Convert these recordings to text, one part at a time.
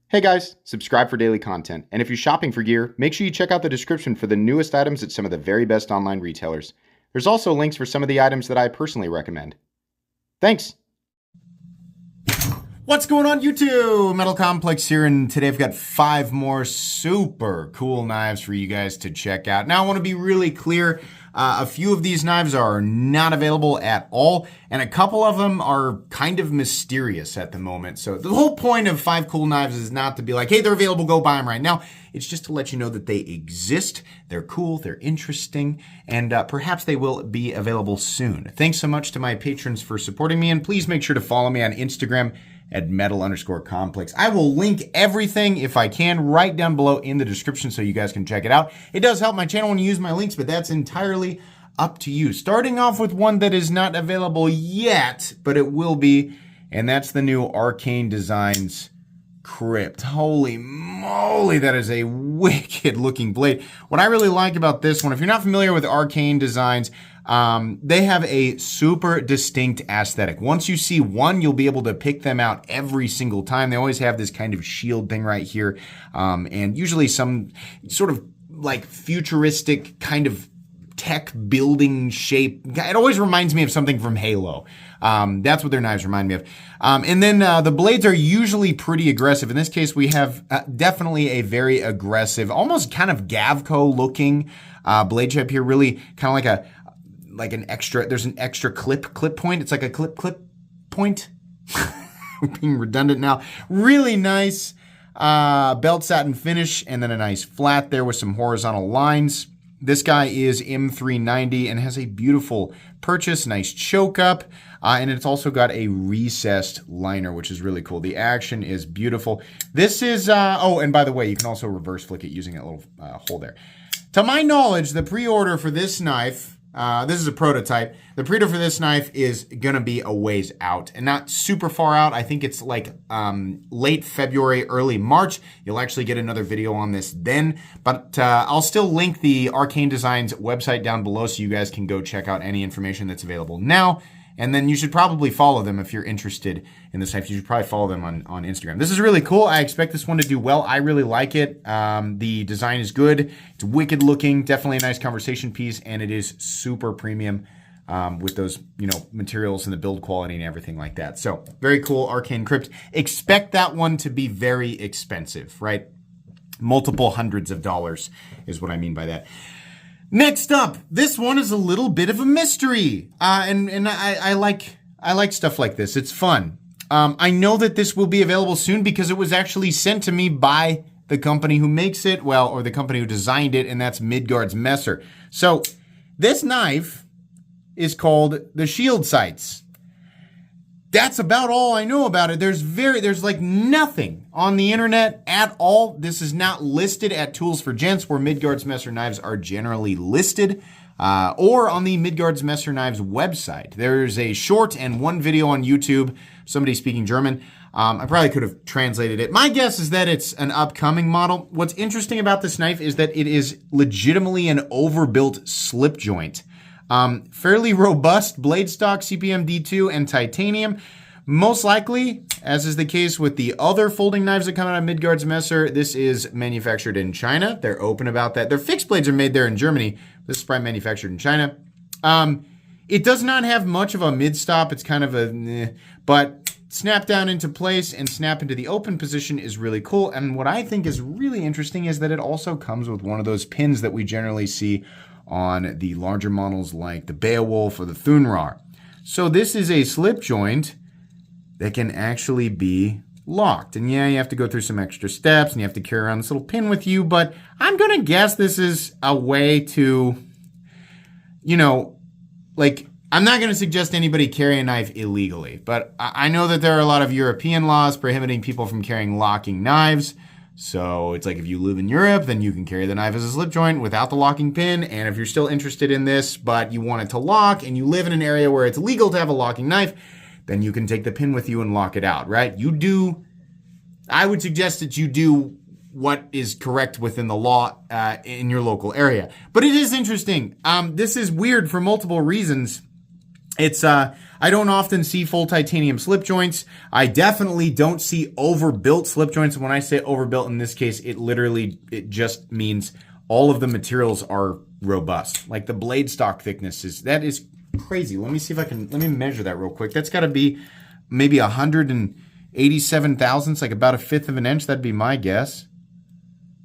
Hey guys, subscribe for daily content, and if you're shopping for gear, make sure you check out the description for the newest items at some of the very best online retailers. There's also links for some of the items that I personally recommend. Thanks! What's going on YouTube? Metal Complex here, and today I've got 5 more super cool knives for you guys to check out. Now I want to be really clear, a few of these knives are not available at all, and a couple of them are kind of mysterious at the moment. So the whole point of 5 cool knives is not to be like, hey, they're available, go buy them right now. It's just to let you know that they exist, they're cool, they're interesting, and perhaps they will be available soon. Thanks so much to my patrons for supporting me, and please make sure to follow me on Instagram at metal_complex. I will link everything, if I can, right down below in the description so you guys can check it out. It does help my channel when you use my links, but that's entirely up to you. Starting off with one that is not available yet, but it will be, and that's the new Arcane Designs Crypt. Holy moly, that is a wicked looking blade. What I really like about this one, if you're not familiar with Arcane Designs, they have a super distinct aesthetic. Once you see one, you'll be able to pick them out every single time. They always have this kind of shield thing right here, and usually some sort of like futuristic kind of tech building shape. It always reminds me of something from Halo. That's what their knives remind me of. And then the blades are usually pretty aggressive. In this case, we have definitely a very aggressive, almost kind of Gavco looking blade shape here. Really kind of like an extra, there's an extra clip point. It's like a clip point. We're being redundant now. Really nice belt satin finish, and then a nice flat there with some horizontal lines. This guy is M390 and has a beautiful purchase, nice choke up, and it's also got a recessed liner, which is really cool. The action is beautiful. This is, oh, and by the way, you can also reverse flick it using that little hole there. To my knowledge, the pre-order for this knife, this is a prototype. The pre-order for this knife is gonna be a ways out and not super far out. I think it's like late February, early March. You'll actually get another video on this then, but I'll still link the Arcane Designs website down below so you guys can go check out any information that's available now. And then you should probably follow them if you're interested in this knife. You should probably follow them on Instagram. This is really cool. I expect this one to do well. I really like it. The design is good. It's wicked looking. Definitely a nice conversation piece. And it is super premium with those, materials and the build quality and everything like that. So very cool. Arcane Crypt. Expect that one to be very expensive, right? Multiple hundreds of dollars is what I mean by that. Next up, this one is a little bit of a mystery, and I like stuff like this. It's fun. I know that this will be available soon because it was actually sent to me by the company who makes it, or the company who designed it, and that's Midgard's Messer. So this knife is called the Shield Sights. That's about all I know about it. There's like nothing on the internet at all. This is not listed at Tools for Gents, where Midgard's Messer knives are generally listed, or on the Midgard's Messer Knives website. There's a short and one video on YouTube, somebody speaking German. I probably could have translated it. My guess is that it's an upcoming model. What's interesting about this knife is that it is legitimately an overbuilt slip joint. Fairly robust blade stock, CPM D2 and titanium. Most likely, as is the case with the other folding knives that come out of Midgard's Messer, this is manufactured in China. They're open about that. Their fixed blades are made there in Germany. This is probably manufactured in China. It does not have much of a mid-stop. It's kind of but snap down into place and snap into the open position is really cool. And what I think is really interesting is that it also comes with one of those pins that we generally see on the larger models like the Beowulf or the Thunrar. So this is a slip joint that can actually be locked. And yeah, you have to go through some extra steps and you have to carry around this little pin with you, but I'm gonna guess this is a way to, I'm not gonna suggest anybody carry a knife illegally, but I know that there are a lot of European laws prohibiting people from carrying locking knives. So it's like if you live in Europe, then you can carry the knife as a slip joint without the locking pin. And if you're still interested in this, but you want it to lock and you live in an area where it's legal to have a locking knife, then you can take the pin with you and lock it out, right? I would suggest that you do what is correct within the law in your local area. But it is interesting. This is weird for multiple reasons. It's, I don't often see full titanium slip joints. I definitely don't see overbuilt slip joints. When I say overbuilt in this case, it just means all of the materials are robust. Like the blade stock thickness that is crazy. Let me measure that real quick. That's got to be maybe 187 thousandths, like about a fifth of an inch. That'd be my guess.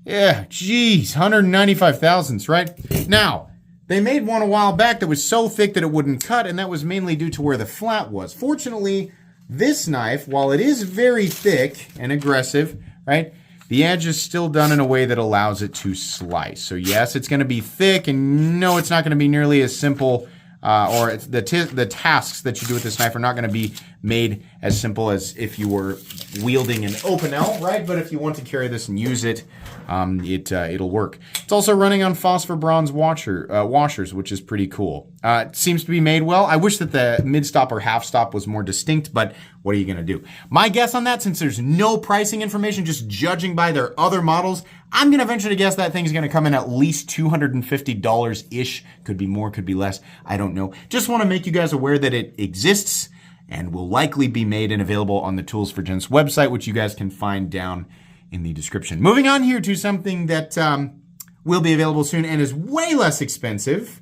Yeah, geez, 195 thousandths, right? Now, they made one a while back that was so thick that it wouldn't cut, and that was mainly due to where the flat was. Fortunately, this knife, while it is very thick and aggressive, right, the edge is still done in a way that allows it to slice. So yes, it's going to be thick, and no, it's not going to be nearly as simple, or the tasks that you do with this knife are not going to be made as simple as if you were wielding an open L, right? But if you want to carry this and use it, it'll work. It's also running on phosphor bronze washers, which is pretty cool. It seems to be made well. I wish that the mid-stop or half-stop was more distinct, but what are you going to do? My guess on that, since there's no pricing information, just judging by their other models, I'm going to venture to guess that thing's going to come in at least $250-ish. Could be more, could be less. I don't know. Just want to make you guys aware that it exists and will likely be made and available on the Tools for Gents website, which you guys can find down in the description. Moving on here to something that will be available soon and is way less expensive,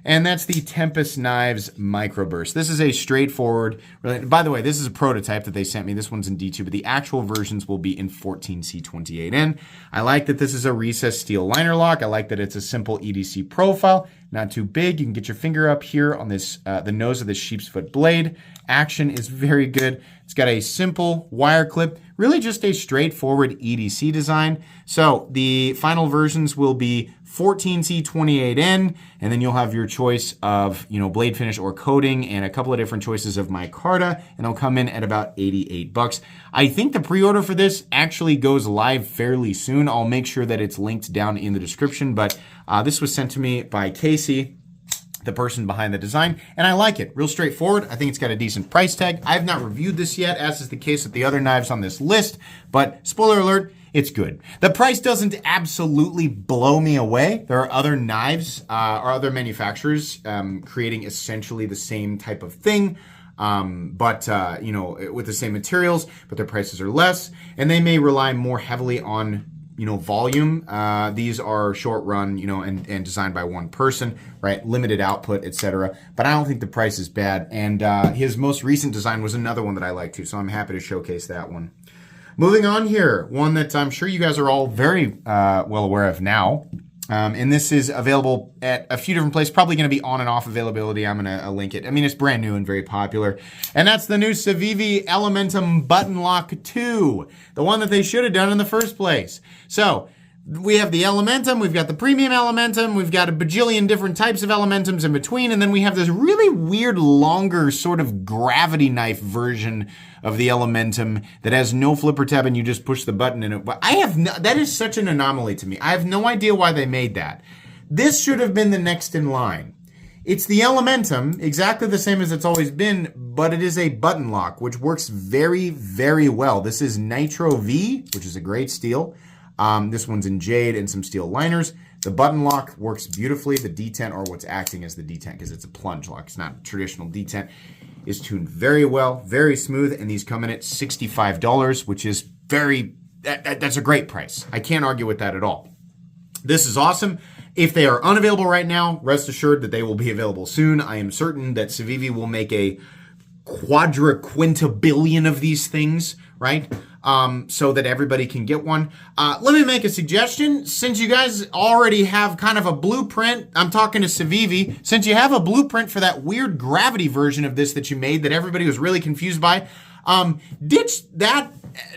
and that's the Tempest Knives Microburst. This is a straightforward, by the way, this is a prototype that they sent me. This one's in D2, but the actual versions will be in 14C28N. I like that this is a recessed steel liner lock. I like that it's a simple EDC profile, not too big. You can get your finger up here on this, the nose of this sheep's foot blade. Action is very good. It's got a simple wire clip, really just a straightforward EDC design. So the final versions will be 14C28N, and then you'll have your choice of, blade finish or coating and a couple of different choices of micarta, and they'll come in at about $88. I think the pre-order for this actually goes live fairly soon. I'll make sure that it's linked down in the description, but this was sent to me by Casey, the person behind the design, and I like it. Real straightforward. I think it's got a decent price tag. I have not reviewed this yet, as is the case with the other knives on this list, but spoiler alert, it's good. The price doesn't absolutely blow me away. There are other knives or other manufacturers creating essentially the same type of thing, but with the same materials, but their prices are less, and they may rely more heavily on volume. These are short run, and designed by one person, right? Limited output, etc. But I don't think the price is bad. And his most recent design was another one that I like too, so I'm happy to showcase that one. Moving on here, one that I'm sure you guys are all very well aware of now. And this is available at a few different places, probably going to be on and off availability. I'm going to link it. I mean, it's brand new and very popular. And that's the new Savivi Elementum Button Lock 2, the one that they should have done in the first place. So we have the Elementum, we've got the Premium Elementum, we've got a bajillion different types of Elementums in between, and then we have this really weird, longer sort of gravity knife version of the Elementum that has no flipper tab and you just push the button in it. But that is such an anomaly to me. I have no idea why they made that. This should have been the next in line. It's the Elementum, exactly the same as it's always been, but it is a button lock, which works very, very well. This is Nitro V, which is a great steel. This one's in jade and some steel liners. The button lock works beautifully. The detent, or what's acting as the detent, because it's a plunge lock, it's not traditional detent, is tuned very well, very smooth, and these come in at $65, which is that's a great price. I can't argue with that at all. This is awesome. If they are unavailable right now, rest assured that they will be available soon. I am certain that Savivi will make a quintillion of these things, right? So that everybody can get one. Let me make a suggestion. Since you guys already have kind of a blueprint, I'm talking to Savivi, since you have a blueprint for that weird gravity version of this that you made that everybody was really confused by, ditch that,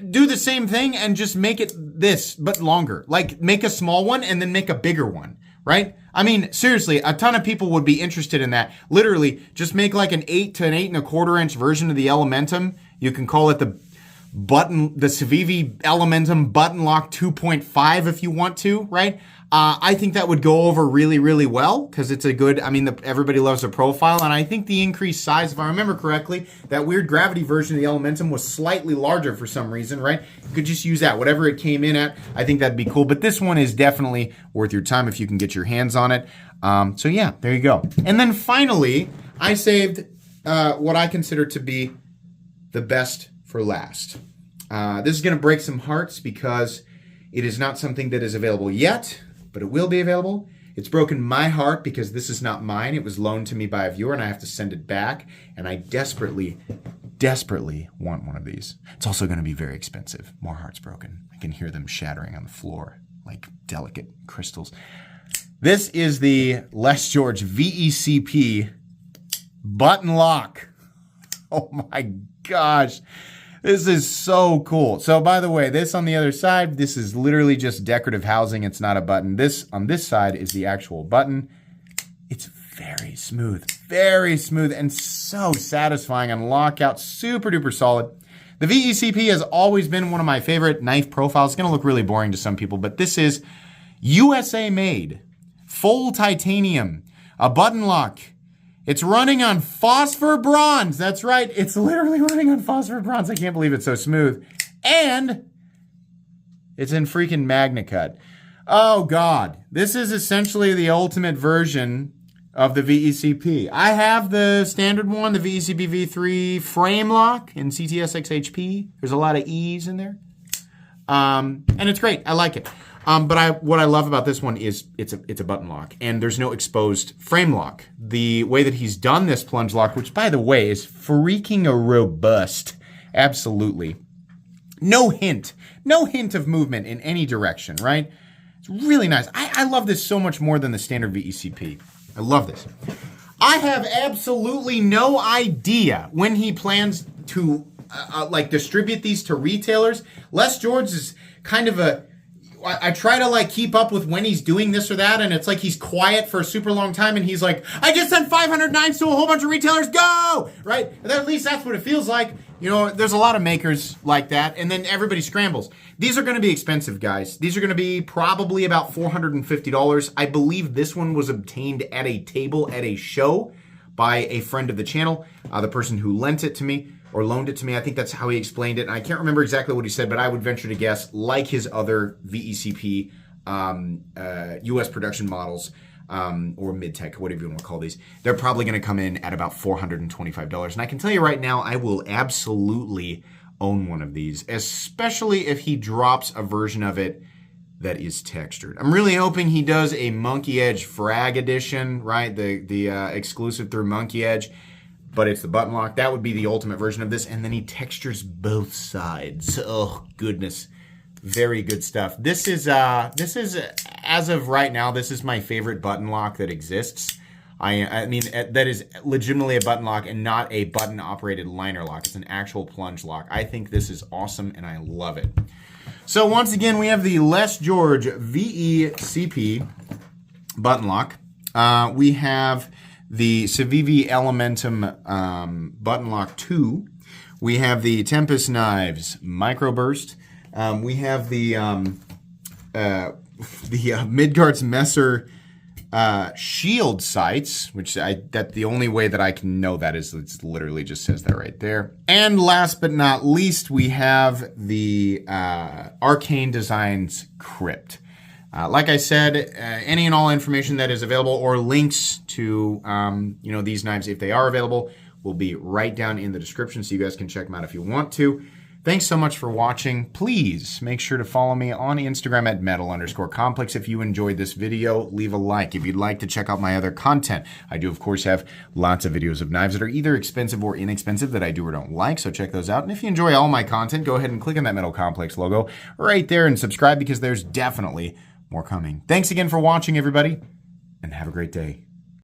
do the same thing and just make it this, but longer. Like, make a small one and then make a bigger one, right? I mean, seriously, a ton of people would be interested in that. Literally, just make like an 8 to an 8.25 inch version of the Elementum. You can call it the Savivi Elementum Button Lock 2.5 if you want to, right? I think that would go over really, really well because it's a good, everybody loves the profile, and I think the increased size, if I remember correctly, that weird gravity version of the Elementum was slightly larger for some reason, right? You could just use that, whatever it came in at. I think that'd be cool, but this one is definitely worth your time if you can get your hands on it. So yeah, there you go. And then finally, I saved what I consider to be the best for last. This is going to break some hearts because it is not something that is available yet, but it will be available. It's broken my heart because this is not mine. It was loaned to me by a viewer and I have to send it back. And I desperately want one of these. It's also going to be very expensive. More hearts broken. I can hear them shattering on the floor like delicate crystals. This is the George VCP button lock. Oh my gosh. This is so cool. So by the way, this on the other side, this is literally just decorative housing. It's not a button. This on this side is the actual button. It's very smooth, and so satisfying on lockout. Super duper solid. The VCP has always been one of my favorite knife profiles. It's going to look really boring to some people, but this is USA made, full titanium, a button lock. It's running on phosphor bronze. That's right. It's literally running on phosphor bronze. I can't believe it's so smooth. And it's in freaking MagnaCut. Oh, God. This is essentially the ultimate version of the VCP. I have the standard one, the VCP V3 frame lock in CTSXHP. There's a lot of E's in there. And it's great. I like it. But what I love about this one is it's a button lock and there's no exposed frame lock. The way that he's done this plunge lock, which by the way is freaking robust, absolutely. No hint of movement in any direction, right? It's really nice. I love this so much more than the standard VCP. I love this. I have absolutely no idea when he plans to distribute these to retailers. George is kind of I try to keep up with when he's doing this or that, and it's like he's quiet for a super long time, and he's like, I just sent 500 knives to a whole bunch of retailers, go! Right? And at least that's what it feels like. You know, there's a lot of makers like that, and then everybody scrambles. These are going to be expensive, guys. These are going to be probably about $450. I believe this one was obtained at a table at a show by a friend of the channel, the person who lent it to me. Or loaned it to me. I think that's how he explained it. And I can't remember exactly what he said, but I would venture to guess, like his other VECP US production models, or mid-tech, whatever you want to call these, they're probably going to come in at about $425. And I can tell you right now, I will absolutely own one of these, especially if he drops a version of it that is textured. I'm really hoping he does a Monkey Edge Frag edition, right? The exclusive through Monkey Edge. But it's the button lock. That would be the ultimate version of this. And then he textures both sides. Oh, goodness. Very good stuff. This is, as of right now, this is my favorite button lock that exists. I mean, that is legitimately a button lock and not a button-operated liner lock. It's an actual plunge lock. I think this is awesome, and I love it. So once again, we have the George VECP button lock. We have the Savivi Elementum button lock 2. We have the Tempest Knives microburst. We have the Midgard's Messer shield sights, which the only way that I can know that is it literally just says that right there. And last but not least, we have the Arcane Designs Crypt. Like I said, any and all information that is available or links to these knives, if they are available, will be right down in the description so you guys can check them out if you want to. Thanks so much for watching. Please make sure to follow me on Instagram at metal_complex. If you enjoyed this video, leave a like. If you'd like to check out my other content, I do, of course, have lots of videos of knives that are either expensive or inexpensive that I do or don't like, so check those out. And if you enjoy all my content, go ahead and click on that Metal Complex logo right there and subscribe because there's definitely more coming. Thanks again for watching, everybody, and have a great day.